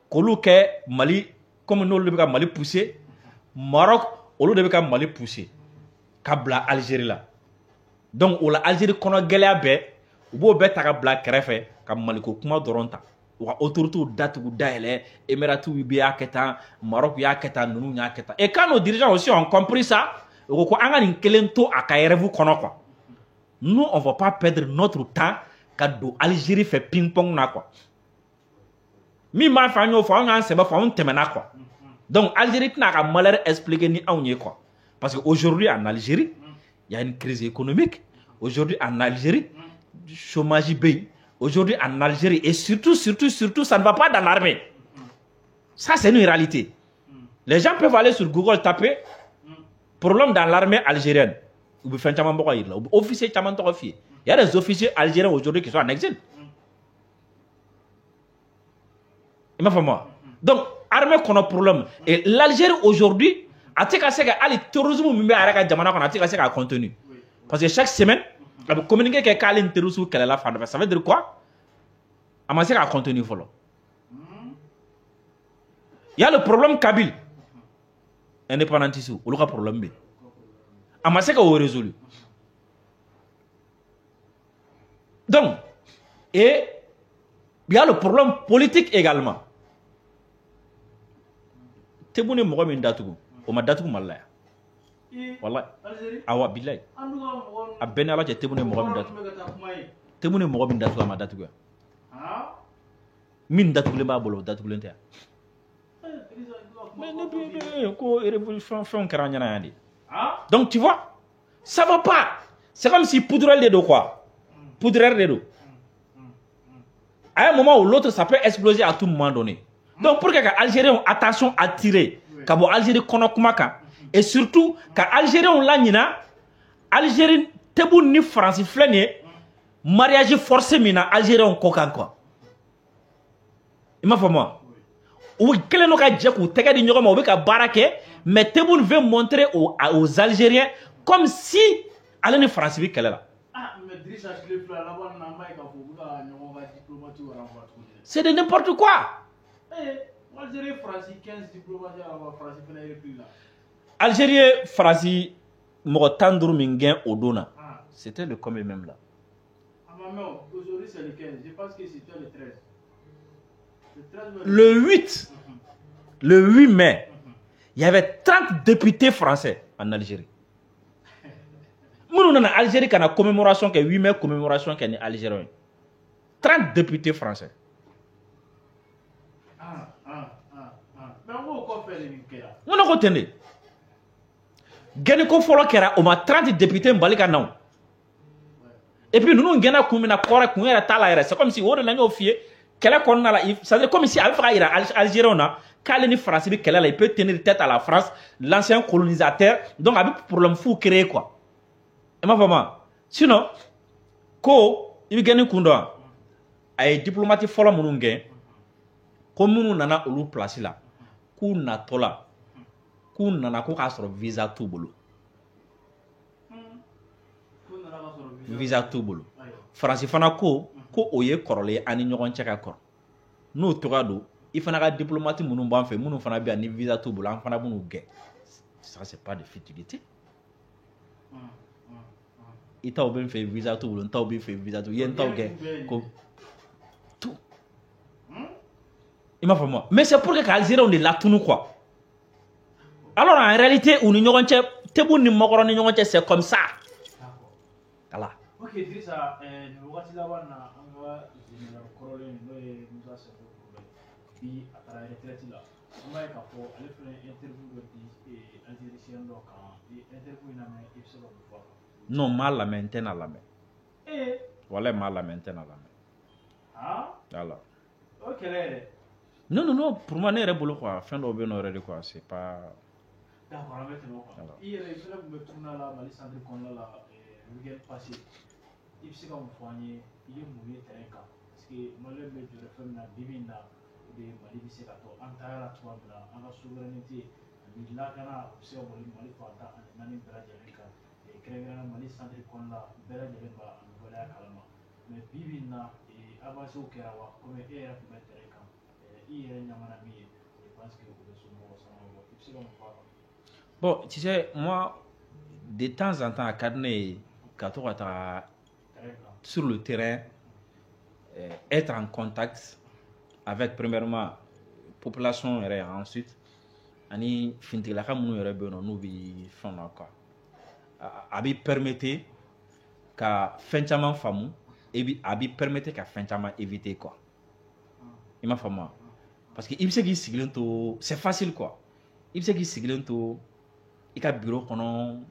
k'olu kɛ Mali comme n'olu de bɛ ka Mali pousser Maroc olu de bɛ ka Mali pousser ka bila Algérie la. Donc o la Algérie kɔnɔ gɛlɛya bɛɛ u b'o bɛɛ ta ka bila kɛrɛfɛ ka Maliko kuma dɔrɔn ta. U ka autorités datugu dayɛlɛ, Émirats bi y'a kɛ tan, Maroc y'a kɛ tan, ninnu y'a kɛ tan. Et quand nos dirigeants aussi ont compris ça, u ko an ka nin kelen to a ka rêve kɔnɔ quoi. Nous on va pas perdre notre temps ka don Algérie fɛ ping-pong na quoi. Min b'a fɛ an y'o fɔ an y'an sɛbɛ fɔ an tɛmɛna quoi. Donc Algérie tɛna ka malheur expliquer ni anw ye quoi. Parce que aujourd'hui en Algérie, il y a une crise économique. Aujourd'hui en Algérie, chômage B. Aujourd'hui en Algérie, et surtout, ça ne va pas dans l'armée. Ça, c'est une réalité. Les gens peuvent aller sur Google, taper problème dans l'armée algérienne. Il y a des officiers algériens aujourd'hui qui sont en exil. Il m'a fait moi. Donc, armée qu'on a problème. Et l'Algérie aujourd'hui, a dit que c'est le terrorisme qui a contenu. Parce que chaque semaine, on peut communiquer que le terrorisme qu'elle a la fin. Ça veut dire quoi? On a à contenu. Il y a le problème Kabyle. Indépendantisme. Il y a le problème B. On a résolu. Donc, et il y a le problème politique également. Teboune Moura min datugu. O ma datugu malaya. Wallahi. Awa billahi. A benala je teboune Moura min datugu. Teboune Moura min datugu ma datugu. Min datugu le ba bolo datugu lente. Mais ko révolution karanyana yandi. Donc tu vois, ça va pas. C'est comme si poudrel de quoi. Poudrel de à un moment ou l'autre, ça peut exploser à tout moment donné. Donc, pour que les Algériens ont attention à tirer, que les Algériens connaissent, et surtout, que les Algériens ont l'anina, Algériens, tebou ni France, flané, mariage forcé, mais les Algériens ont coquin quoi. Il m'a fait moi. Ou quel est le cas où tu as dit que mais tebou veut montrer aux Algériens comme si Algériens France vit qu'elle est là. C'est de n'importe quoi. Algérie, France, Mourtandrou Mingen, Odona. C'était le combien même là? Aujourd'hui, c'est le 15. Je pense que c'était le 13. Le 8 mai, il y avait 30 députés français en Algérie. Nous, en Algérie, qui a une commémoration, qui est 8 mai, commémoration, qui est algérien. 30 députés français. Mais on va faire on a retenu. Geneko folo kera, on a 30 députés mbalika non. Et puis nous, on a kumina kora kumira tala. C'est comme si on a au fier. C'est comme si Algérien, quand les Français, il peut tenir tête à la France, l'ancien colonisateur. Donc, avec problème fou créé quoi. Sinon, ko il gagne kunda ay diplomatie fola munun gen ko munun nana olu place la ku na tola ku nana ko ka soro visa tout bolo visa tout bolo France fana ko oye korole ani ɲɔgɔn cɛ ka kɔrɔ n'o toga do I fana ka diplomatie munun b'an fɛ munun fana bi ni visa tout bolo an fana bunu gɛn ça c'est pas de futilité. Il t'a bien fait visa tout, il t'a bien fait visa tout, il y a un temps tout. Il m'a fait moi. Mais c'est pour que les Algériens ont de la tout quoi. Alors en réalité, on c'est comme ça. Voilà.
Ok, dis ça. Nous voici là-bas, on va corroler nous a servi pour puis à la retraite là. On va aller faire une interview de Algériens donc interview na mais il se va voir.
Non, mal la maintienne à la main. Voilà, mal la maintienne à la main.
Ah?
Voilà.
Ok.
Non, pour moi, n'est pas quoi. Fin de quoi, c'est pas.
D'accord, maintenant. Hier, il fallait que je me tourne là, Mali Centre qu'on là, le week-end passé. Il s'est comme foigné, il est mouillé terrain quand. Parce que moi, le mec de la femme n'a bimina, de Mali Bissé Kato, en taille à toi, en la souveraineté, il a gana, c'est au Mali Fanta, en Nani Bradjavika. Créer Mali Centre qu'on a belle de l'éba en voilà calma mais bibina et avancé au Kerawa comme hier pour mettre les camps hier nyamana mi je pense que vous êtes sur moi ça bon tu sais moi
de temps en temps, à Kadne, sur le terrain, être en contact avec, premièrement, population et ensuite, ani fintilaka munu yɛrɛ bɛ yen nɔ n'u bɛ fɛn na quoi a b'i permettre ka fɛn caman faamu a b'i permettre ka fɛn caman éviter quoi i m'a faamu wa parce que i bɛ se k'i sigilen to c'est facile quoi i bɛ se k'i sigilen to i ka bureau kɔnɔ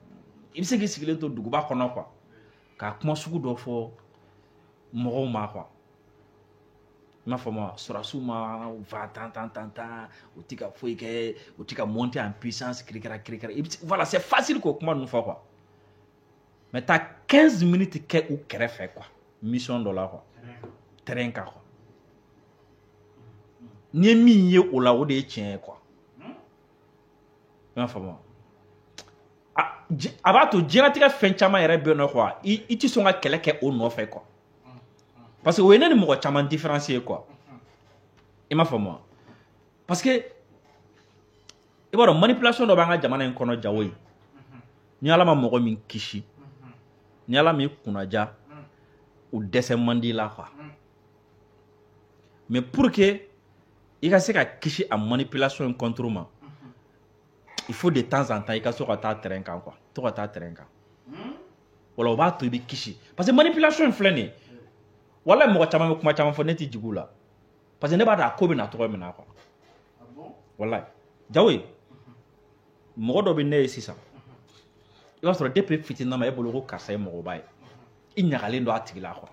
i bɛ se k'i sigilen to duguba kɔnɔ quoi ka kuma sugu dɔ fɔ mɔgɔw ma quoi i m'a faamu wa sɔrɔsiw ma va tan u ti ka foyi kɛ u ti ka monter en puissance kirikara voilà c'est facile k'o kuma ninnu fɔ quoi mais t'as 15 minutes kɛ u kɛrɛfɛ quoi mission dɔ la quoi terrain kan quoi n'i ye min ye o la o de ye tiɲɛ ye quoi i m'a faamu wa a b'a to diɲɛlatigɛ fɛn caman yɛrɛ bɛ yen nɔ quoi i ti sɔn ka kɛlɛ kɛ o nɔfɛ quoi parce que o ye ne ni mɔgɔ caman différence ye quoi i m'a faamu wa parce que i b'a dɔn manipulation dɔ b'an ka jamana in kɔnɔ jago ye ni ala ma mɔgɔ min kisi ni ala m'i kunnaja o dɛsɛ man di la quoi mais pour que i ka se ka kisi a manipulation in contre ma il faut de temps en temps i ka so ka taa terrain kan quoi to ka taa terrain kan wala o b'a to i bɛ kisi parce que manipulation in filɛ nin ye wala mɔgɔ caman bɛ kuma caman fɔ ne tɛ jigin u la parce que ne b'a dɔn a ko bɛ na tɔgɔ min na quoi wala jago ye mɔgɔ dɔ bɛ ne ye sisan i b'a sɔrɔ depuis fitinin ma e bolo ko karisa ye mɔgɔba ye i ɲagalen don a tigi la quoi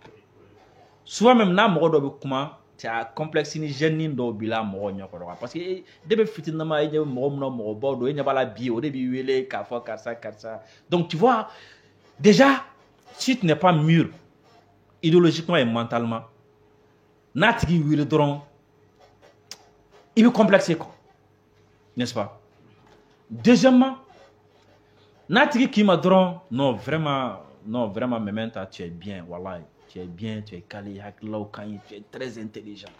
souvent même n'a mɔgɔ dɔ bɛ kuma c'est à complexe ni jeune dɔw b'i la mɔgɔ ɲɛkɔrɔ quoi parce que depuis fitinin ma e ɲɛ bɛ mɔgɔ min na mɔgɔbaw don e ɲɛ b'a la bi o de b'i wele k'a fɔ karisa donc tu vois déjà si tu n'es pas mûr idéologiquement et mentalement n'a tigi wele dɔrɔn i bɛ complexer quoi n'est-ce pas deuxièmement n'a tigi k'i ma dɔrɔn non vraiment Mementa tu es bien wallahi tu es bien tu es calé hakilaw ka ɲi tu es très intelligent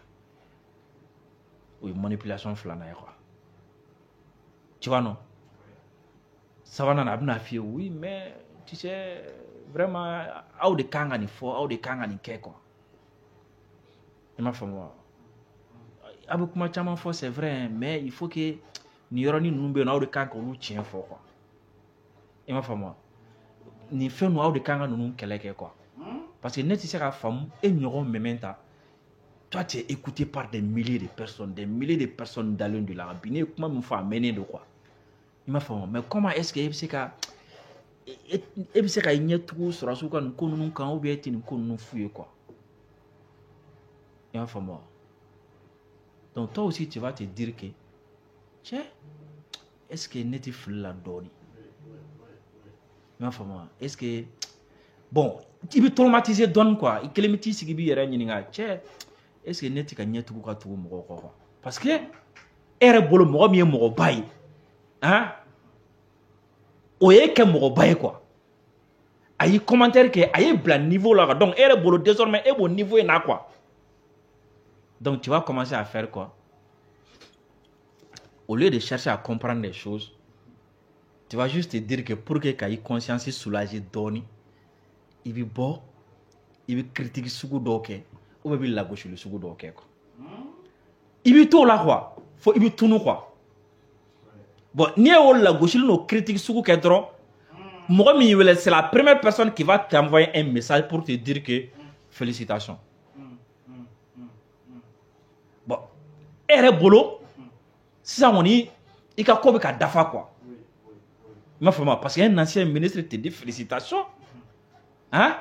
o ye manipulation filanan ye quoi tu vois non sabanan a bɛna f'i ye oui mais tu sais vraiment aw de kan ka nin fɔ aw de kan ka nin kɛ quoi i m'a faamu wa a bɛ kuma caman fɔ c'est vrai mais il faut que nin yɔrɔnin ninnu bɛ yen nɔ aw de kan k'olu tiɲɛ fɔ quoi i m'a faamu wa nin fɛn ninnu aw de kan ka ninnu kɛlɛ kɛ quoi parce que ne tɛ se k'a faamu e ɲɔgɔn Mementa toi tu es écouté par des milliers de personnes dalen de la bi ne ye kuma min fɔ a mɛnnen don quoi i m'a faamu mais comment est-ce que e bɛ se ka i ɲɛ tugu sɔrɔsiw ka nin ko ninnu kan ou bien e tɛ nin ko ninnu f'u ye quoi i m'a faamu wa donc toi aussi tu vas te dire que tiens est-ce que ne tɛ fili la dɔɔnin i m'a faamu wa est-ce que bon i bɛ traumatiser dɔɔnin quoi i kelen bɛ t'i sigi b'i yɛrɛ ɲininka cɛ est-ce que ne tɛ ka ɲɛ tugu ka tugu mɔgɔw kɔ quoi parce que e yɛrɛ bolo mɔgɔ min ye mɔgɔba ye hein o ye kɛ mɔgɔba ye quoi a y'i commentaire kɛ a ye bila niveau la donc e yɛrɛ bolo désormais e b'o niveau in na quoi donc tu vas commencer à faire quoi au lieu de chercher à comprendre les choses tu vas juste te dire que pour que ka i conscience soulager dɔɔnin i bɛ bɔ i bɛ critique sugu dɔw kɛ ou bien i bɛ lagosili sugu dɔw kɛ quoi i bɛ t'o la quoi fo i bɛ tunu quoi bon n'i ye o lagosili n'o critique sugu kɛ dɔrɔn mɔgɔ min y'i wele c'est la première personne qui va t'envoyer un message pour te dire que félicitations bon e yɛrɛ bolo sisan kɔni i ka ko bɛ ka dafa quoi i m'a faamu parce qu'un ancien ministre te dit félicitations hein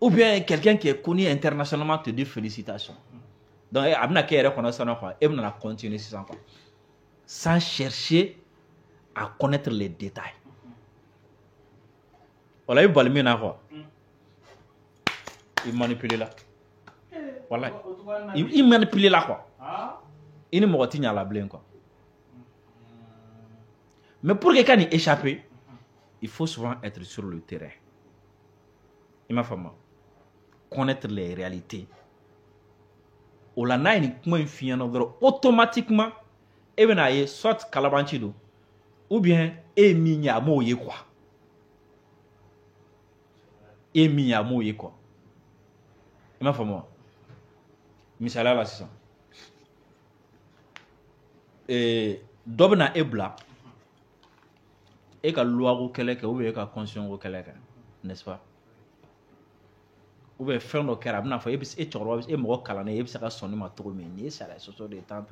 ou bien quelqu'un qui est connu internationalement te dit félicitations donc a bɛna kɛ yɛrɛ kɔnɔ sisan quoi e bɛna continuer sisan quoi sans chercher à connaître les détails voilà i bali min na quoi i manipuler la voilà i manipuler la quoi i ni mɔgɔ tɛ ɲa la bilen quoi mais pour que ka nin échapper il faut souvent être sur le terrain i m'a faamu connaître les réalités o la n'a ye nin kuma in f'i ɲɛna dɔrɔn automatiquement e bɛna ye soit kalabanci don ou bien e ye min ye a m'o ye quoi i m'a faamu wa donc e yɛrɛ bolo mɔgɔ min ye mɔgɔba ye hein o ye kɛ mɔgɔba ye quoi e min a m'o ye quoi i m'a faamu wa misaliya la sisan dɔ bɛna e bila e ka loi ko kɛlɛ kɛ ou bien e ka constitution ko kɛlɛ kɛ n'est-ce pas ou bien fɛn dɔ kɛra a bɛna fɔ e cɛkɔrɔba e mɔgɔ kalannen e bɛ se ka sɔn ne ma cogo min nin ye sariya sɔsɔ de ye tan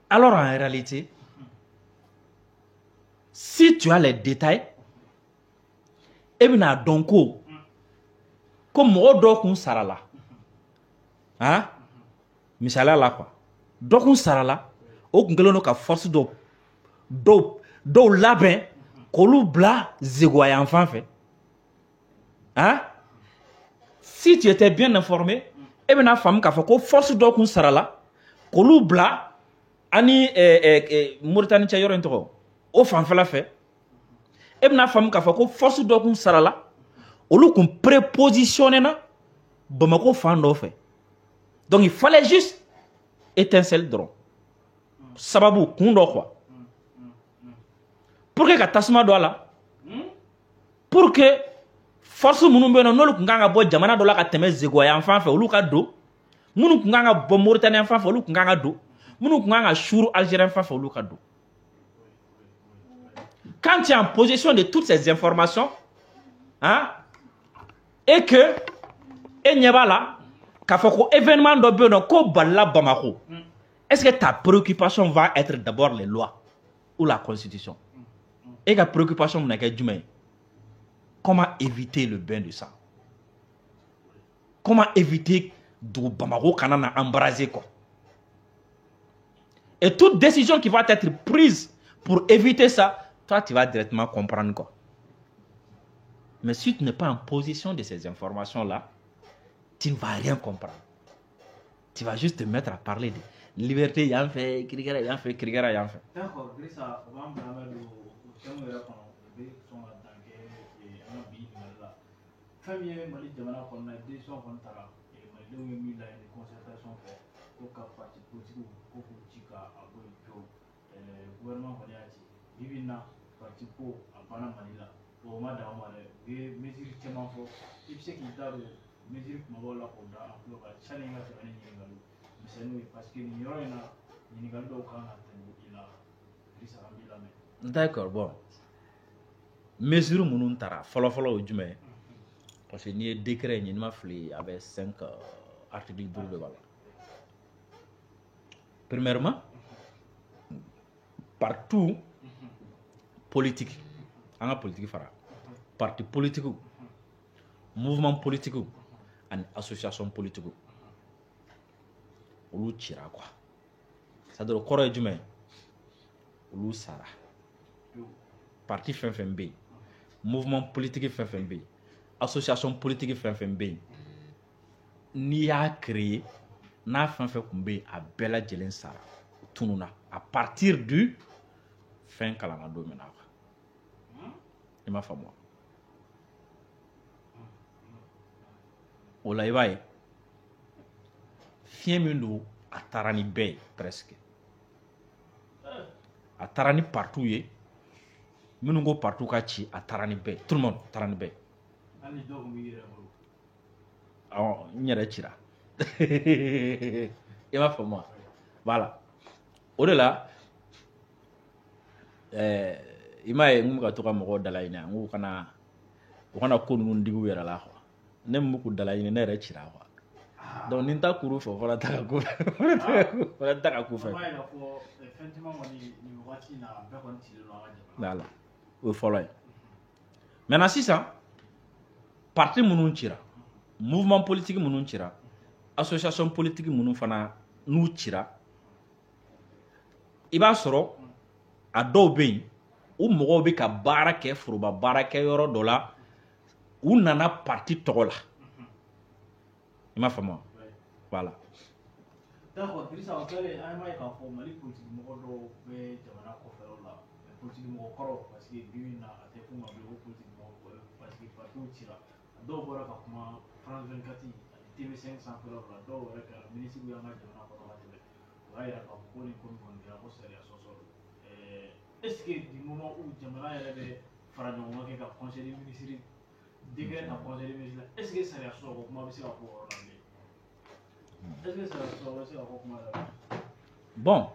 alors en réalité si tu as les détails e bɛna dɔn ko mɔgɔ dɔ kun sara la hein misaliya la quoi dɔ kun sara la o kun kɛlen don ka force dɔw labɛn k'olu bila zegoya fan fɛ hein si tu étais bien informé e bɛna faamu k'a fɔ ko force dɔ kun sara la k'olu bila ani Mauritanie cɛ yɔrɔ in tɔgɔ o fanfɛla fɛ e bɛna faamu k'a fɔ ko force dɔ kun sara la olu kun prépositionné na Bamako fan dɔ fɛ donc il fallait juste étincelle dɔrɔn sababu kun dɔ quoi pour que ka tasuma don a la pour que force minnu bɛ yen nɔ n'olu kun kan ka bɔ jamana dɔ la ka tɛmɛ zegoya fan fɛ olu ka don minnu kun kan ka bɔ Mauritanie fan fɛ olu kun kan ka don minnu kun kan ka suuru Algérien fan fɛ olu ka don quand tu es en possession de toutes ces informations hein et que e ɲɛ b'a la k'a fɔ ko événement dɔ bɛ yen nɔ ko balila Bamako est-ce que ta préoccupation va être d'abord les lois ou la constitution et ka préoccupation bɛna kɛ jumɛn ye comment éviter le bain de sang comment éviter dugu Bamako kana na embraser quoi et toute décision qui va être prise pour éviter ça toi tu vas directement comprendre quoi. Mais si tu n'es pas en position de ces informations-là, tu ne vas rien comprendre. Tu vas juste te mettre à parler de liberté, y'en fait, Krigera, y'en fait, Krigera, y'en fait.
D'accord, Grisa, on va me ramener au thème où il y a son attaque et un billet de là. Famille, Mali, Jamana, on a des gens qu'on t'a et Mali, où il y a une concertation fait au cas parti politique ou au Chica, à Boyo, gouvernement Maliati, Vivina, parti pour à Pana Manila. Au mois d'avril, les mesures qui m'ont fait, il sait qu'il y a des mesures qui m'ont là pour dans le challenge à faire un niveau. Mais c'est nous parce que nous y a un niveau de aucun il a pris sa ramie la main.
D'accord, bon. Mesure munun tara, folo au jume. Parce que ni décret ni ma fli avec 5 articles de voilà. Premièrement, partout politique, en politique fara. Parti politique, mouvement politique, et association politique. Olu tira quoi. Ça doit corroger du main. Olu sara. Parti FNFB, mouvement politique FNFB, association politique FNFB. Ni a créé, n'a FNFB a bella jelen sara. Tununa à partir du fin kalama domina. Il m'a fait moi. O la i b'a ye fiɲɛ min don a taara ni bɛɛ ye presque a taara ni partout ye minnu ko partout ka ci a taara ni bɛɛ tout le monde taara ni bɛɛ awɔ n yɛrɛ cira i b'a faamu wa voilà o de la i m'a ye n kun bɛ ka to ka mɔgɔw dalaɲini n ko u kana ko ninnu digi u yɛrɛ la quoi ne mun k'u dalaɲini ne yɛrɛ cira quoi donc ni n ta kuru fɛ o fana ta ka ko fana ta ka ko fɛ voilà o ye fɔlɔ ye maintenant sisan parti minnu cira mouvement politique minnu cira association politique minnu fana n'u cira i b'a sɔrɔ a dɔw bɛ yen u mɔgɔw bɛ ka baara kɛ foroba baarakɛyɔrɔ dɔ la u nana parti tɔgɔ la i m'a faamu voilà.
D'accord, Drissa, on peut aller à Mali politique mɔgɔ dɔw bɛ jamana kɔfɛlaw la politique mɔgɔ kɔrɔ parce que bi na a tɛ f'u ma bilen ko politique mɔgɔ parce que partiw cira dɔw bɔra ka kuma France 24 ani TV5 sanfɛlaw la dɔw yɛrɛ kɛra ministre y'an ka jamana kɔnɔ ka tɛmɛ o y'a yira k'a fɔ ko nin ko nin kɔni kɛra ko sariya sɔsɔ don est-ce que du moment où jamana yɛrɛ bɛ fara ɲɔgɔn kɛ ka conseil des ministres décret ka conseil des ministres est-ce que sariya sɔrɔ ko kuma bɛ se ka fɔ o yɔrɔ la bilen est-ce que sariya sɔrɔ bɛ se ka fɔ kuma la
bon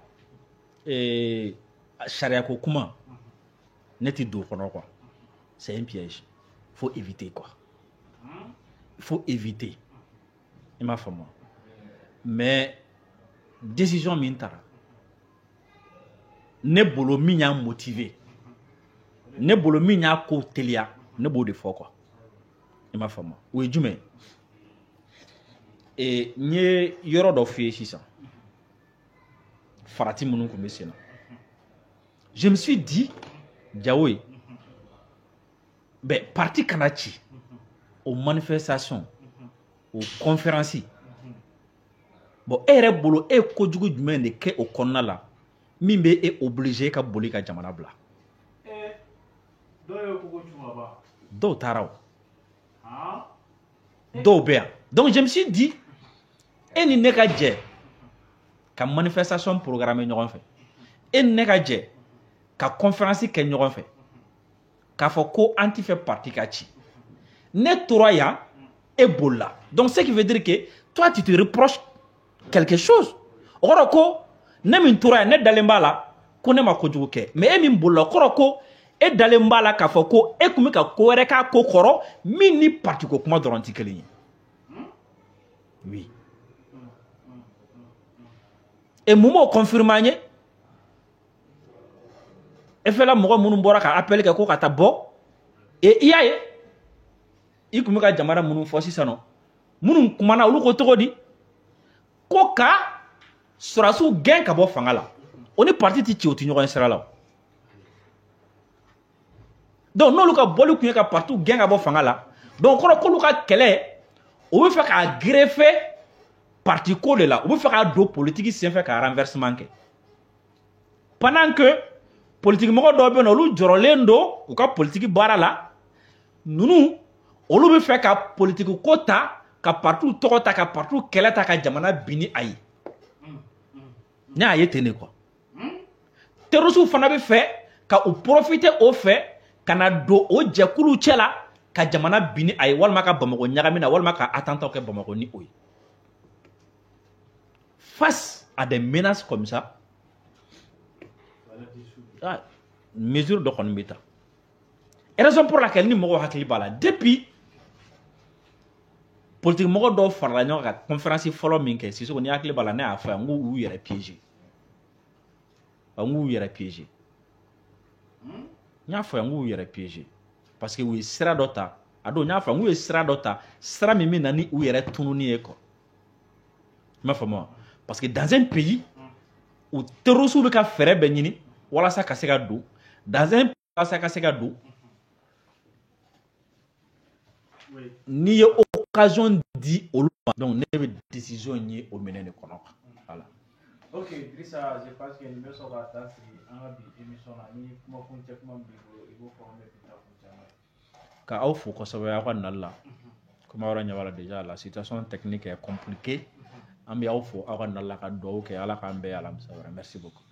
sariya ko kuma ne ti don kɔnɔ quoi c'est un piège faut éviter quoi il faut éviter i m'a faamu mais décision min tara ne bolo min y'a motivé ne bolo min y'a ko teliya ne b'o de fɔ quoi i m'a faamu o ye jumɛn n ye yɔrɔ dɔ f'i ye sisan farati minnu tun bɛ sen na je me suis dit Diao ye ben parti kana ci aux manifestations aux conférences bon e yɛrɛ bolo e kojugu jumɛn de kɛ o kɔnɔna la min bɛ e obligé ka boli ka jamana bila dɔw taara o dɔw bɛ yan donc je me suis dit e ni ne ka jɛ ka manifestation programme ɲɔgɔn fɛ e ni ne ka jɛ ka conférence kɛ ɲɔgɔn fɛ k'a fɔ ko an ti fɛ parti ka ci ne tora yan e bolila donc ce qui veut dire que toi tu te reproches quelque chose o kɔrɔ ko ne min tora yan ne dalen b'a la ko ne ma kojugu kɛ mais e min bolila o kɔrɔ ko e dalen b'a la k'a fɔ ko e tun bɛ ka ko wɛrɛ k'a ko kɔrɔ min ni parti ko kuma dɔrɔn tɛ kelen ye oui et mun b'o confirmer an ye e fɛla mɔgɔ minnu bɔra ka appel kɛ ko ka taa bɔ et i y'a ye i tun bɛ ka jamana minnu fɔ sisan nɔ minnu kumana olu ko cogo di ko ka sɔrɔdasiw gɛn ka bɔ fanga la o ni parti tɛ ci o tɛ ɲɔgɔn sira la donc n'olu ka bɔli tun ye ka parti gɛn ka bɔ fanga la donc kɔrɔ k'olu ka kɛlɛ o bɛ fɛ k'a greffer parti ko de la u bɛ fɛ k'a don politique senfɛ ka renversement kɛ pendant que politique mɔgɔ dɔw bɛ yen olu jɔrɔlen don u ka politique baara la ninnu olu bɛ fɛ ka politique ko ta ka parti tɔgɔ ta ka parti kɛlɛ ta ka jamana bin ni a ye ne y'a ye ten de quoi terroristes fana bɛ fɛ ka u profiter o fɛ ka na don o jɛkulu cɛ la ka jamana bin ni a ye walima ka Bamako ɲagami na walima ka attentat kɛ Bamako ni o ye face à des menaces comme ça mesure dɔ kɔni bɛ ta raison pour laquelle ni mɔgɔw hakili b'a la depuis politique mɔgɔ dɔw farala ɲɔgɔn kan conférence fɔlɔ min kɛ Sisoko ni hakili b'a la ne y'a fɔ yan n k'u yɛrɛ piéger n k'u yɛrɛ piéger n y'a fɔ yan n k'u yɛrɛ piéger parce que u ye sira dɔ ta a don n y'a fɔ n k'u ye sira dɔ ta sira min bɛ na ni u yɛrɛ tununi ye quoi i m'a faamu wa parce que dans un pays où terroristes bɛ ka fɛɛrɛ bɛɛ ɲini walasa ka se ka don dans un pays walasa ka se ka don n'i ye occasion di olu ma donc ne bɛ décision ye o minɛn de kɔnɔ voilà.
Ok Drissa je pense que nin bɛ sɔn ka taa sigi an ka bi émission na ni kumakuncɛ kuma min b'i bolo i b'o fɔ an bɛ bi taa kuncɛ n'a ye.
Ka aw fo kosɛbɛ aw ka nali la comme aw yɛrɛ ɲɛ b'a la déjà la situation technique est compliquée an bɛ aw fo aw ka nali la ka dugawu kɛ Ala k'an bɛɛ alamisa wɛrɛ merci beaucoup.